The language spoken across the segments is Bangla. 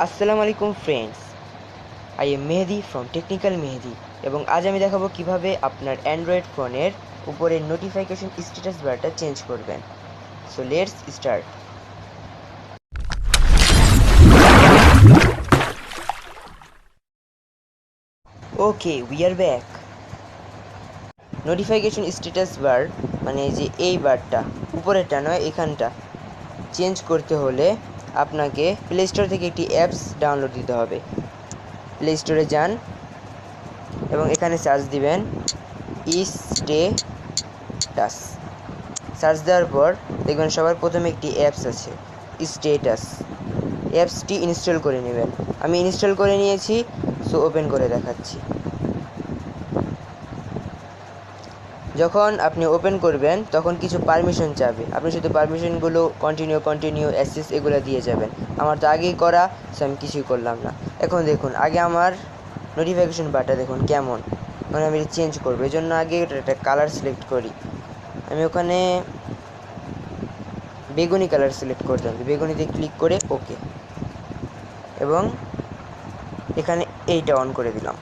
আসসালামু আলাইকুম friends, I am Mehedi from technical Mehedi এবং আজ আমি দেখাবো কিভাবে আপনার অ্যান্ড্রয়েড ফোনের উপরে নোটিফিকেশন স্ট্যাটাস বারটা চেঞ্জ করবেন। So let's start. Okay, we are back. Notification status bar মানে যে এই বারটা উপরেরটা নয়, এখানটা চেঞ্জ করতে হলে আপনাকে প্লে স্টোর থেকে একটি অ্যাপস ডাউনলোড দিতে হবে। প্লে স্টোরে যান এবং এখানে সার্চ দিবেন স্টেটাস। সার্চ দেওয়ার পর দেখবেন সবার প্রথমে একটি অ্যাপস আছে, স্টেটাস। অ্যাপসটি ইনস্টল করে নেবেন। আমি ইনস্টল করে নিয়েছি, সো ওপেন করে দেখাচ্ছি। যখন আপনি ওপেন করবেন তখন কিছু পারমিশন চাবে, আপনি শুধু পারমিশনগুলো কন্টিনিউ অ্যাক্সেস এগুলো দিয়ে যাবেন। আমার তো আগেই করা, সো আমি কিছুই করলাম না। এখন দেখুন, আগে আমার নোটিফিকেশন বারটা দেখুন কেমন। মানে আমি চেঞ্জ করবো, এই জন্য আগে একটা কালার সিলেক্ট করি। আমি ওখানে বেগুনি কালার সিলেক্ট করতে হবে, বেগুনিতে ক্লিক করে ওকে, এবং এখানে এইটা অন করে দিলাম।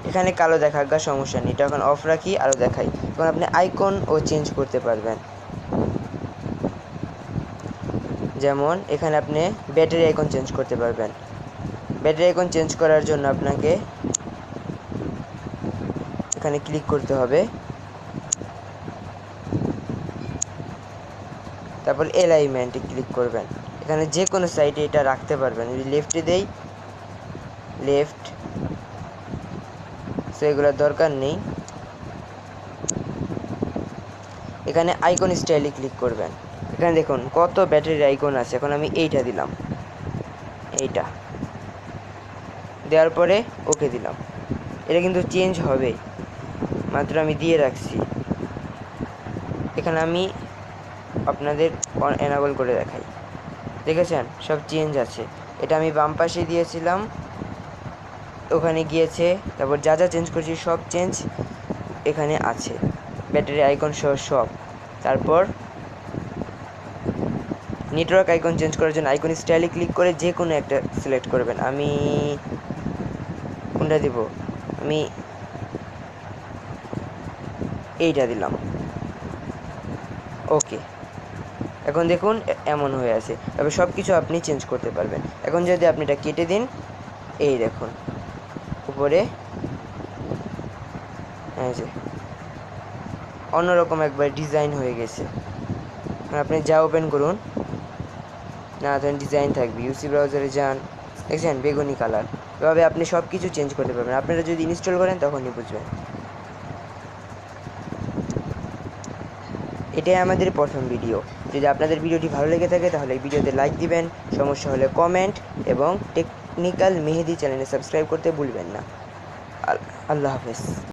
এখানে কালো দেখা গা সমস্যা নেই, এটা এখন অফ রাখি, আরও দেখাই। এখন আপনি আইকন ও চেঞ্জ করতে পারবেন। যেমন এখানে আপনি ব্যাটারি আইকন চেঞ্জ করতে পারবেন। ব্যাটারি আইকন চেঞ্জ করার জন্য আপনাকে এখানে ক্লিক করতে হবে, তারপর অ্যালাইনমেন্টে ক্লিক করবেন। এখানে যে কোনো সাইডে এটা রাখতে পারবেন। যদি লেফটে দেই, লেফট, সো এগুলোর দরকার নেই। এখানে আইকন স্টাইলে ক্লিক করবেন। এখানে দেখুন কত ব্যাটারির আইকন আছে। এখন আমি এইটা দিলাম, এইটা দেওয়ার পরে ওকে দিলাম। এটা কিন্তু চেঞ্জ হবে, মাত্র আমি দিয়ে রাখছি। এখানে আমি আপনাদের এনাবল করে দেখাই, দেখেছেন সব চেঞ্জ আছে। এটা আমি বাম পাশে দিয়েছিলাম, ওখানে গিয়েছে। তারপর যা যা চেঞ্জ করেছি সব চেঞ্জ এখানে আছে, ব্যাটারি আইকন সহ সব। তারপর নেটওয়ার্ক আইকন চেঞ্জ করার জন্য আইকন স্টাইলে ক্লিক করে যে কোনো একটা সিলেক্ট করবেন। আমি কোনটা দিব, আমি এইটা দিলাম, ওকে। এখন দেখুন এমন হয়ে আছে। তবে সব কিছু আপনি চেঞ্জ করতে পারবেন। এখন যদি আপনি এটা কেটে দিন, এই দেখুন উপরে এই যে অন্যরকম একবার ডিজাইন হয়ে গেছে। আপনি যা ওপেন করুন না, ধরেন ডিজাইন থাকবে। ইউসি ব্রাউজারে যান, দেখছেন বেগুনি কালার। এভাবে আপনি সব কিছু চেঞ্জ করতে পারবেন। আপনারা যদি ইনস্টল করেন তখনই বুঝবেন। এটাই আমাদের প্রথম ভিডিও। যদি আপনাদের ভিডিওটি ভালো লেগে থাকে তাহলে এই ভিডিওতে লাইক দিবেন, সমস্যা হলে কমেন্ট, এবং টেকনিক্যাল মেহেদি চ্যানেলে সাবস্ক্রাইব করতে ভুলবেন না। আল্লাহ হাফেজ।